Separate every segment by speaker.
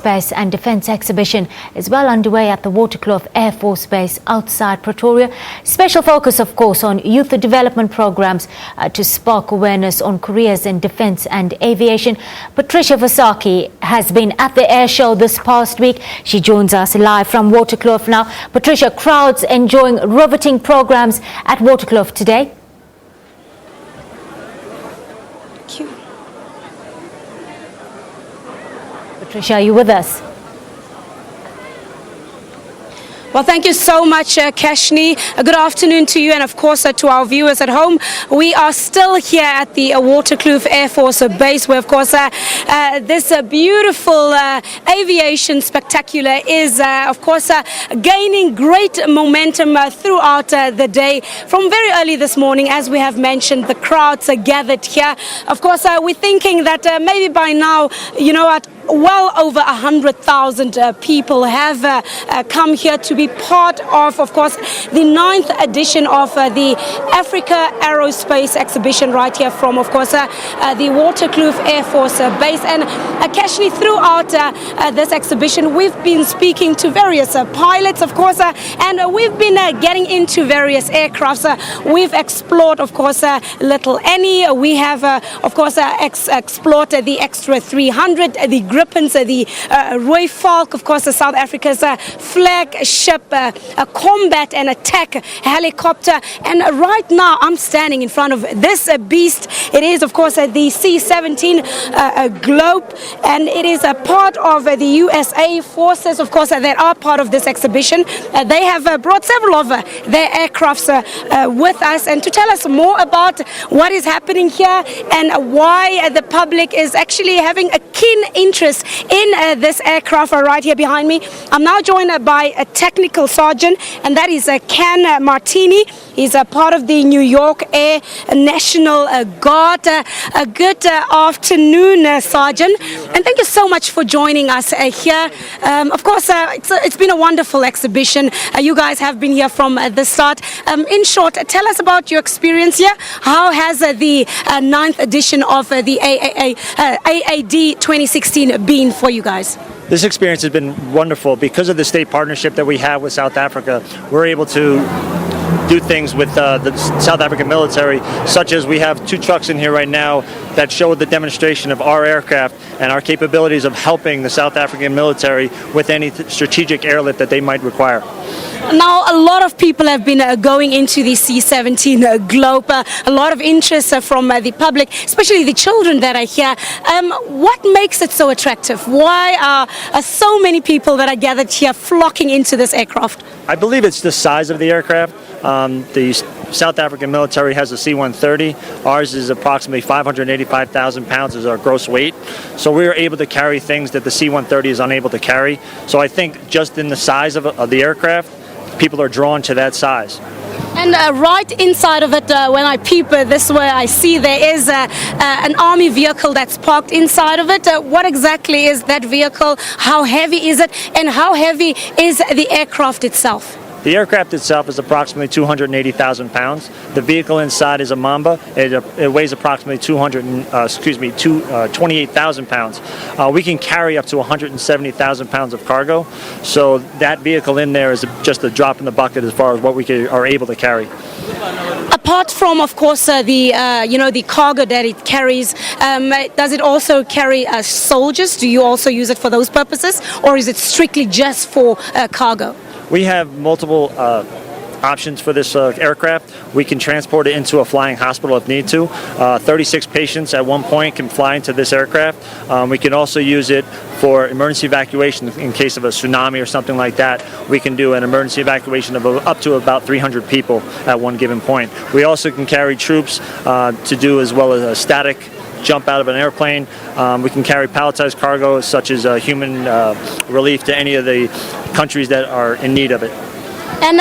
Speaker 1: Space and Defence exhibition is well underway at the Waterkloof Airforce Base outside Pretoria. Special focus, of course, on youth development programs to spark awareness on careers in defence and aviation. Patricia Visagie has been at the air show this past week. She joins us live from Waterkloof now. Patricia, crowds enjoying riveting programs at Waterkloof today.
Speaker 2: Thank you.
Speaker 1: Patricia, are you with us?
Speaker 2: Well, thank you so much, Kashni. Good afternoon to you and, of course, to our viewers at home. We are still here at the Waterkloof Airforce Base where, of course, this beautiful aviation spectacular is, of course, gaining great momentum throughout the day. From very early this morning, as we have mentioned, the crowds are gathered here. Of course, we're thinking that maybe by now, well over 100,000 people have come here to be part of course, the 9th edition of the Africa Aerospace exhibition right here from, of course, the Waterkloof Airforce Base. And Kashni, throughout this exhibition, we've been speaking to various pilots, of course, and we've been getting into various aircrafts. We've explored, of course, Little Annie. We have, of course, explored the Extra 300, the Grippens, the Roy Falk, of course, South Africa's flagship combat and attack helicopter. And right now I'm standing in front of this beast. It is, of course, the C-17 Globe, and it is a part of the USA forces, of course, that are part of this exhibition. They have brought several of their aircrafts with us, and to tell us more about what is happening here and why the public is actually having a keen interest in this aircraft right here behind me. I'm now joined by a technical sergeant, and that is Ken Martini. He's a part of the New York Air National Guard. Good afternoon, Sergeant, and thank you so much for joining us here. Of course, it's been a wonderful exhibition. You guys have been here from the start. In short, tell us about your experience here. How has the 9th edition of the AAD 2016 been for you guys?
Speaker 3: This experience has been wonderful. Because of the state partnership that we have with South Africa, we're able to do things with the South African military, such as we have 2 trucks in here right now that show the demonstration of our aircraft and our capabilities of helping the South African military with any strategic airlift that they might require.
Speaker 2: Now, a lot of people have been going into the C-17 Globe, a lot of interest from the public, especially the children that are here. What makes it so attractive? Why are so many people that are gathered here flocking into this aircraft?
Speaker 3: I believe it's the size of the aircraft. The South African military has a C-130. Ours is approximately 585,000 pounds is our gross weight. So we are able to carry things that the C-130 is unable to carry. So I think just in the size of the aircraft, people are drawn to that size.
Speaker 2: And right inside of it, when I peep this way, I see there is an army vehicle that's parked inside of it. What exactly is that vehicle? How heavy is it? And how heavy is the aircraft itself?
Speaker 3: The aircraft itself is approximately 280,000 pounds. The vehicle inside is a Mamba. It weighs approximately 28,000 pounds. We can carry up to 170,000 pounds of cargo. So that vehicle in there is just a drop in the bucket as far as what we are able to carry.
Speaker 2: Apart from, of course, the cargo that it carries, does it also carry soldiers? Do you also use it for those purposes, or is it strictly just for cargo?
Speaker 3: We have multiple options for this aircraft. We can transport it into a flying hospital if need to. 36 patients at one point can fly into this aircraft. We can also use it for emergency evacuation in case of a tsunami or something like that. We can do an emergency evacuation of up to about 300 people at one given point. We also can carry troops to do as well as a static jump out of an airplane. We can carry palletized cargo such as human relief to any of the countries that are in need of it.
Speaker 2: And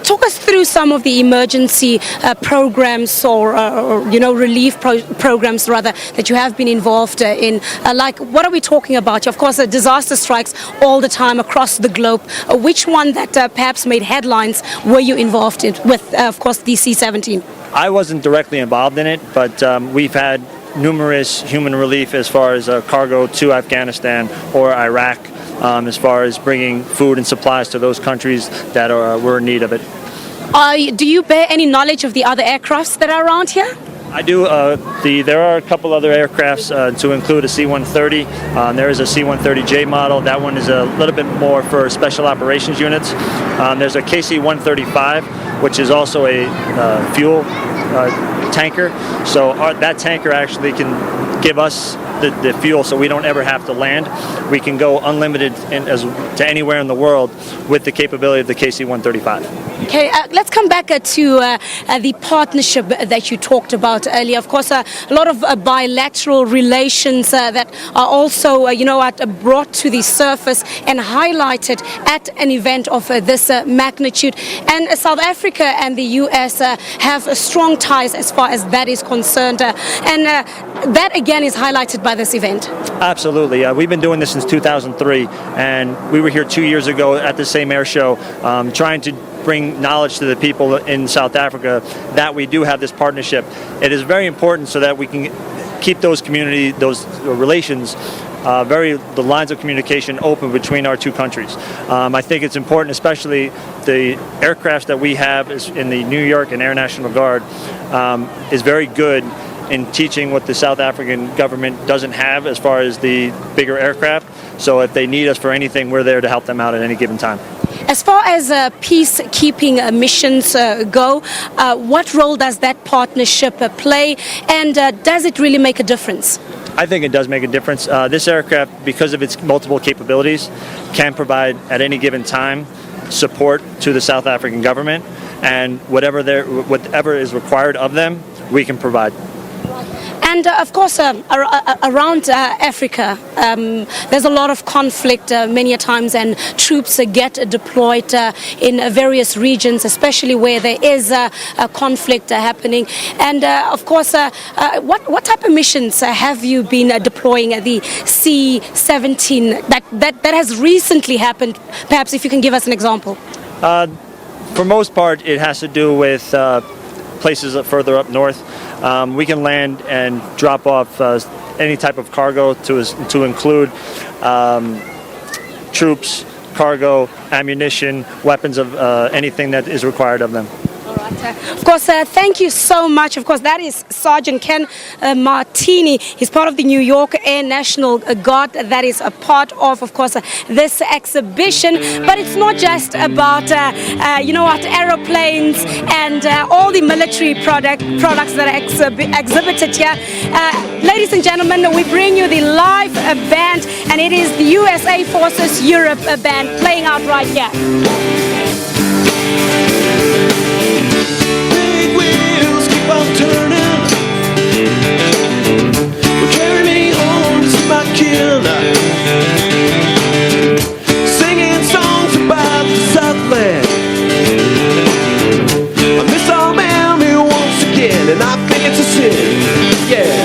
Speaker 2: talk us through some of the emergency programs or relief programs rather that you have been involved in. Like, what are we talking about? Of course, disaster strikes all the time across the globe. Which one that perhaps made headlines were you involved in with, of course, the C-17?
Speaker 3: I wasn't directly involved in it, but we've had numerous human relief as far as cargo to Afghanistan or Iraq. as far as bringing food and supplies to those countries that were in need of it.
Speaker 2: Do you bear any knowledge of the other aircrafts that are around here?
Speaker 3: I do. There are a couple other aircrafts to include a C-130. There is a C-130J model. That one is a little bit more for special operations units. There's a KC-135, which is also a fuel tanker. So that tanker actually can give us the fuel, so we don't ever have to land. We can go unlimited to anywhere in the world with the capability of the KC-135.
Speaker 2: Okay, let's come back to the partnership that you talked about earlier. Of course, a lot of bilateral relations that are also, brought to the surface and highlighted at an event of this magnitude. And South Africa and the US have strong ties as far as that is concerned. And that again is highlighted by this event.
Speaker 3: Absolutely. We've been doing this since 2003, and we were here 2 years ago at the same air show trying to bring knowledge to the people in South Africa that we do have this partnership. It is very important so that we can keep those relations, the lines of communication open between our two countries. I think it's important, especially the aircraft that we have in the New York and Air National Guard is very good in teaching what the South African government doesn't have as far as the bigger aircraft. So if they need us for anything, we're there to help them out at any given time.
Speaker 2: As far as peacekeeping missions go, what role does that partnership play, and does it really make a difference?
Speaker 3: I think it does make a difference. This aircraft, because of its multiple capabilities, can provide at any given time support to the South African government, and whatever is required of them, we can provide.
Speaker 2: And of course, around Africa, there's a lot of conflict many a times, and troops get deployed in various regions, especially where there is a conflict happening. And of course, what type of missions have you been deploying at the C-17 that has recently happened? Perhaps if you can give us an example.
Speaker 3: For most part, it has to do with places further up north. We can land and drop off any type of cargo to include troops, cargo, ammunition, weapons of anything that is required of them.
Speaker 2: Of course, thank you so much. Of course, that is Sergeant Ken Martini. He's part of the New York Air National Guard. That is a part of course, this exhibition. But it's not just about, aeroplanes and all the military products that are exhibited here. Ladies and gentlemen, we bring you the live band, and it is the USA Forces Europe band playing out right here.
Speaker 4: Turning, will carry me home to see my kin, singing songs about the Southland. I miss our mammy once again, and I think it's a sin, yeah.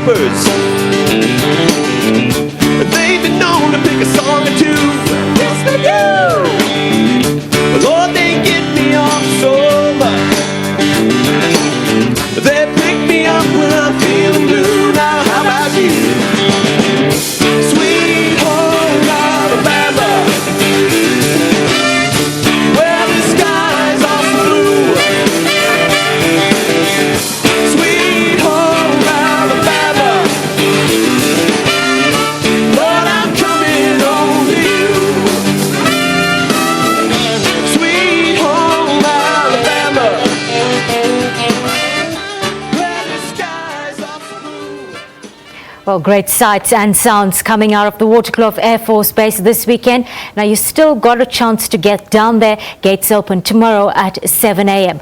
Speaker 4: birds. They've been known to pick a song or two. Yes, they do. Lord, they get me off so much. They pick me up when I'm feeling blue. Now, how about you? Sweet home Alabama, where the skies are blue. Sweet home Alabama, Lord, I'm coming home to you. Sweet home Alabama, where the skies are blue.
Speaker 1: Well, great sights and sounds coming out of the Waterkloof Air Force Base this weekend. Now, you still got a chance to get down there. Gates open tomorrow at 7 a.m.